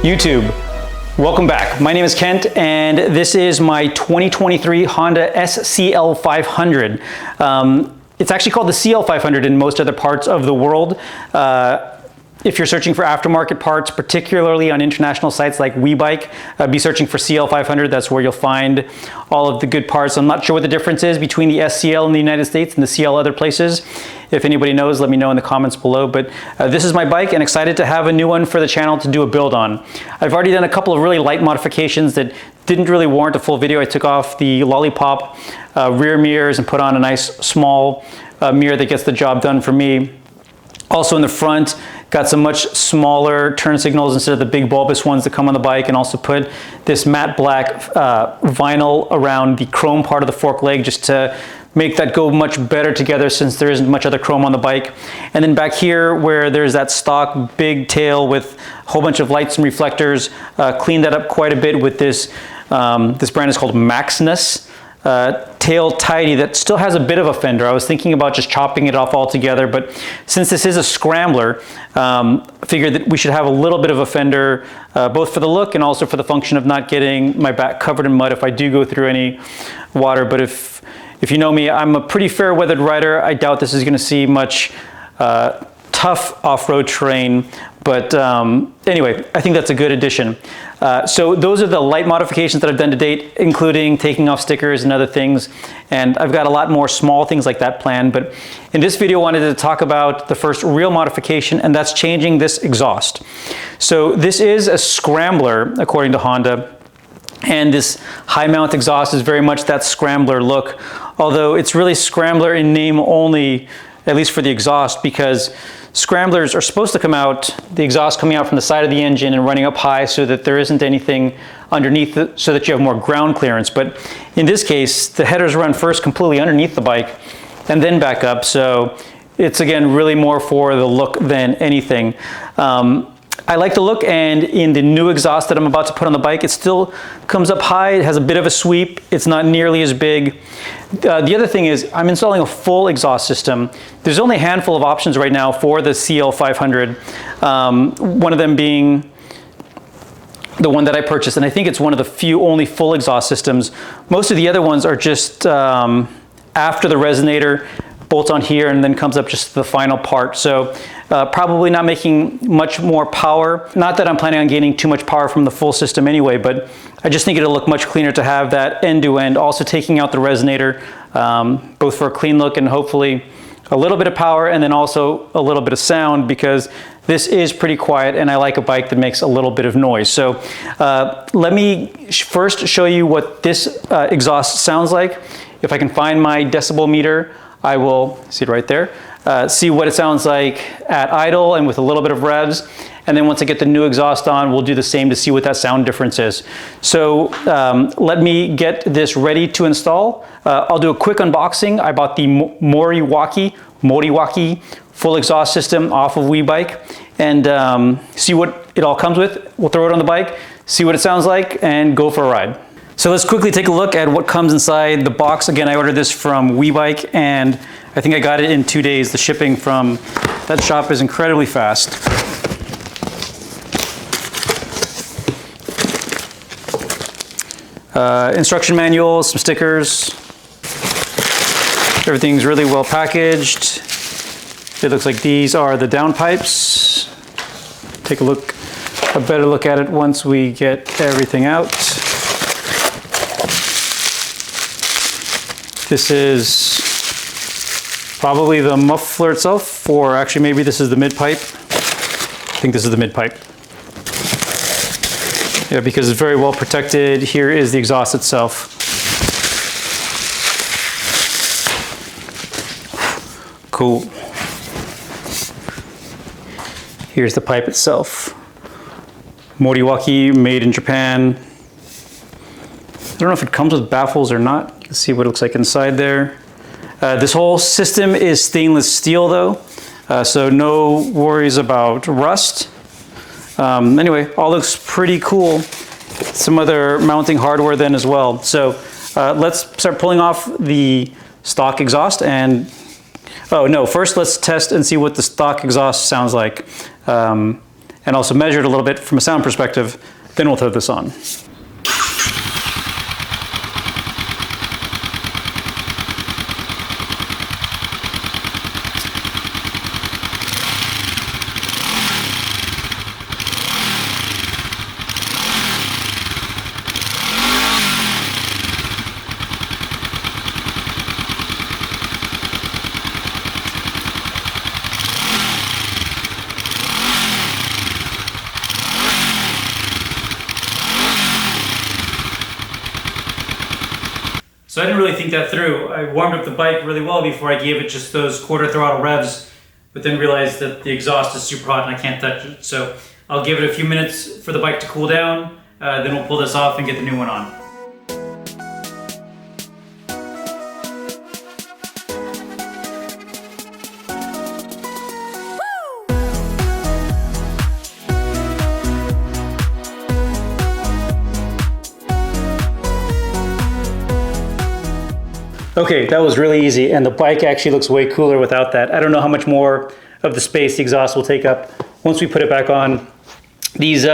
YouTube, welcome back. My name is Kent and this is my 2023 Honda SCL500. It's actually called the CL500 in most other parts of the world. If you're searching for aftermarket parts, particularly on international sites like WeBike, be searching for CL500. That's where you'll find all of the good parts. I'm not sure what the difference is between the SCL in the United States and the CL other places. If anybody knows, let me know in the comments below. But this is my bike and excited to have a new one for the channel to do a build on. I've already done a couple of really light modifications that didn't really warrant a full video. I took off the lollipop rear mirrors and put on a nice small mirror that gets the job done for me. Also in the front, got some much smaller turn signals instead of the big bulbous ones that come on the bike, and also put this matte black vinyl around the chrome part of the fork leg just to make that go much better together since there isn't much other chrome on the bike. And then back here where there's that stock big tail with a whole bunch of lights and reflectors, cleaned that up quite a bit with this, this brand is called Maxnus. Tail tidy that still has a bit of a fender. I was thinking about just chopping it off altogether, but since this is a scrambler, figured that we should have a little bit of a fender, both for the look and also for the function of not getting my back covered in mud if I do go through any water. But if you know me, I'm a pretty fair weathered rider. I doubt this is going to see much tough off-road terrain, but anyway, I think that's a good addition. So those are the light modifications that I've done to date, including taking off stickers and other things. And I've got a lot more small things like that planned. But in this video, I wanted to talk about the first real modification, and that's changing this exhaust. So this is a scrambler, according to Honda. And this high mount exhaust is very much that scrambler look, although it's really scrambler in name only, at least for the exhaust, because scramblers are supposed to come out, the exhaust coming out from the side of the engine and running up high so that there isn't anything underneath it, so that you have more ground clearance. But in this case, the headers run first completely underneath the bike and then back up. So it's, again, really more for the look than anything. I like the look, and in the new exhaust that I'm about to put on the bike, it still comes up high. It has a bit of a sweep. It's not nearly as big. The other thing is I'm installing a full exhaust system. There's only a handful of options right now for the CL500. One of them being the one that I purchased, and I think it's one of the few only full exhaust systems. Most of the other ones are just after the resonator, bolts on here, and then comes up just the final part. So probably not making much more power. Not that I'm planning on gaining too much power from the full system anyway, but I just think it'll look much cleaner to have that end-to-end, also taking out the resonator, both for a clean look and hopefully a little bit of power, and then also a little bit of sound, because this is pretty quiet and I like a bike that makes a little bit of noise. So let me first show you what this exhaust sounds like. If I can find my decibel meter, I will see it right there. See what it sounds like at idle and with a little bit of revs. And then once I get the new exhaust on, we'll do the same to see what that sound difference is. So let me get this ready to install. I'll do a quick unboxing. I bought the Moriwaki full exhaust system off of WeBike, and see what it all comes with. We'll throw it on the bike, see what it sounds like, and go for a ride. So let's quickly take a look at what comes inside the box. Again, I ordered this from WeBike, and I think I got it in 2 days. The shipping from that shop is incredibly fast. Instruction manual, some stickers. Everything's really well packaged. It looks like these are the downpipes. Take a better look at it once we get everything out. This is probably the muffler itself, or actually maybe this is the mid-pipe. I think this is the mid-pipe. Yeah, because it's very well protected. Here is the exhaust itself. Cool. Here's the pipe itself. Moriwaki, made in Japan. I don't know if it comes with baffles or not. Let's see what it looks like inside there. This whole system is stainless steel though, so no worries about rust. Anyway, all looks pretty cool. Some other mounting hardware then as well. So let's start pulling off the stock exhaust, and oh no, first let's test and see what the stock exhaust sounds like. And and also measure it a little bit from a sound perspective, then we'll throw this on. So I didn't really think that through. I warmed up the bike really well before I gave it just those quarter throttle revs, but then realized that the exhaust is super hot and I can't touch it. So I'll give it a few minutes for the bike to cool down, then we'll pull this off and get the new one on. Okay, that was really easy, and the bike actually looks way cooler without that. I don't know how much more of the space the exhaust will take up once we put it back on. These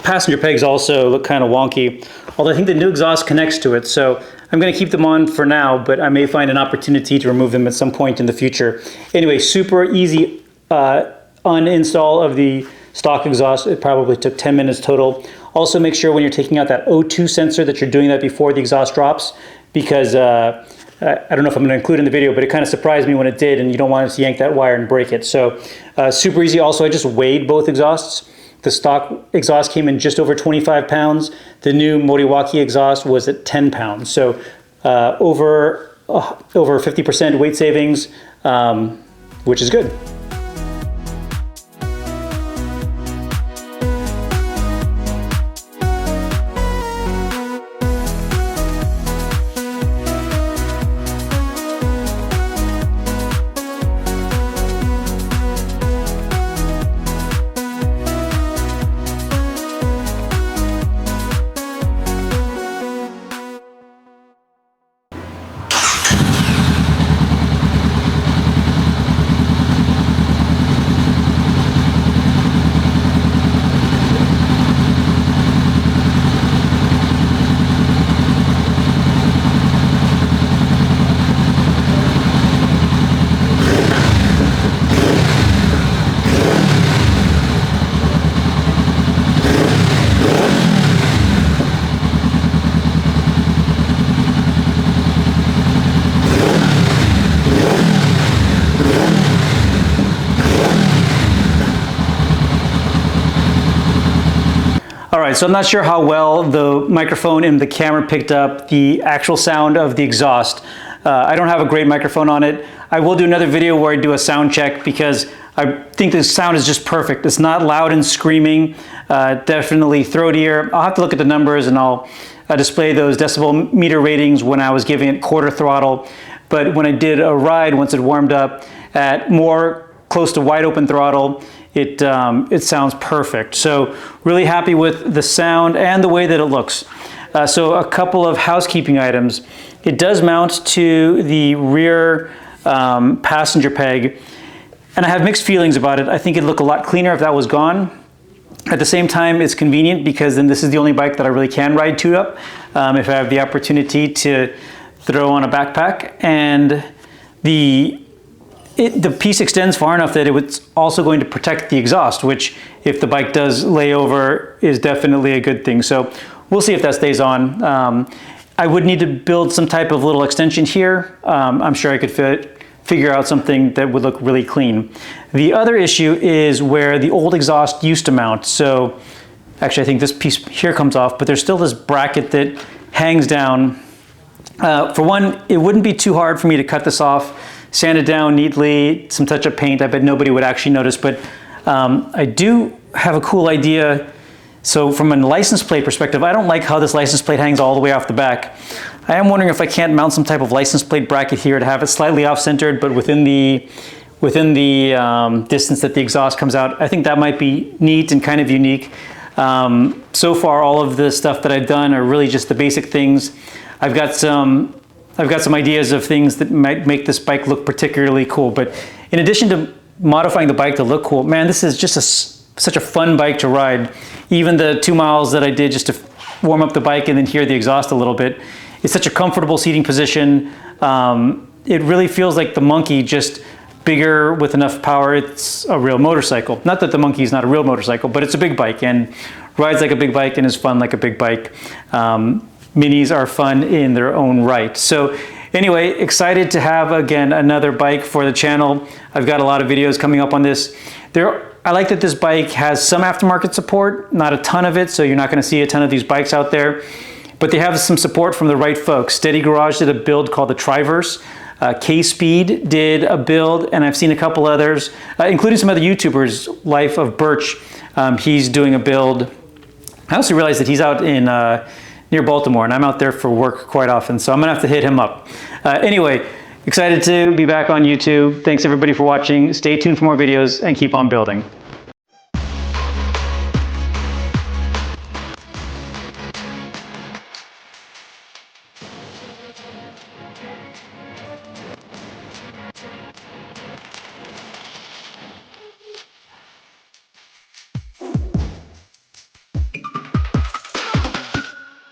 passenger pegs also look kind of wonky, although I think the new exhaust connects to it, so I'm going to keep them on for now, but I may find an opportunity to remove them at some point in the future. Anyway, super easy uninstall of the stock exhaust. It probably took 10 minutes total. Also make sure when you're taking out that O2 sensor that you're doing that before the exhaust drops, because I don't know if I'm going to include in the video, but it kind of surprised me when it did, and you don't want to yank that wire and break it. So super easy. Also, I just weighed both exhausts. The stock exhaust came in just over 25 pounds. The new Moriwaki exhaust was at 10 pounds. So over 50% weight savings, which is good. All right, so I'm not sure how well the microphone and the camera picked up the actual sound of the exhaust. I don't have a great microphone on it. I will do another video where I do a sound check because I think the sound is just perfect. It's not loud and screaming, definitely throatier. I'll have to look at the numbers and I'll display those decibel meter ratings when I was giving it quarter throttle. But when I did a ride, once it warmed up at more close to wide open throttle, it sounds perfect. So really happy with the sound and the way that it looks. So a couple of housekeeping items. It does mount to the rear passenger peg, and I have mixed feelings about it. I think it'd look a lot cleaner if that was gone. At the same time, it's convenient because then this is the only bike that I really can ride two up if I have the opportunity to throw on a backpack. And the piece extends far enough that it's also going to protect the exhaust, which if the bike does lay over is definitely a good thing. So we'll see if that stays on. I would need to build some type of little extension here. I'm sure I could figure out something that would look really clean. The other issue is where the old exhaust used to mount. So actually I think this piece here comes off, but there's still this bracket that hangs down. For one, it wouldn't be too hard for me to cut this off, sand it down neatly, some touch-up paint. I bet nobody would actually notice, but I do have a cool idea. So from a license plate perspective, I don't like how this license plate hangs all the way off the back. I am wondering if I can't mount some type of license plate bracket here to have it slightly off-centered, but within the distance that the exhaust comes out. I think that might be neat and kind of unique. So far, all of the stuff that I've done are really just the basic things. I've got some ideas of things that might make this bike look particularly cool. But in addition to modifying the bike to look cool. Man, this is just such a fun bike to ride. Even the 2 miles that I did just to warm up the bike and then hear the exhaust a little bit. It's such a comfortable seating position. It really feels like the Monkey, just bigger with enough power. It's a real motorcycle. Not that the Monkey is not a real motorcycle, but it's a big bike and rides like a big bike and is fun like a big bike. Minis are fun in their own right. So anyway, excited to have, again, another bike for the channel. I've got a lot of videos coming up on this. I like that this bike has some aftermarket support, not a ton of it, so you're not gonna see a ton of these bikes out there, but they have some support from the right folks. Steady Garage did a build called the Triverse. K-Speed did a build, and I've seen a couple others, including some other YouTubers. Life of Birch, he's doing a build. I also realized that he's out in near Baltimore, and I'm out there for work quite often, so I'm gonna have to hit him up. Anyway, excited to be back on YouTube. Thanks everybody for watching. Stay tuned for more videos and keep on building.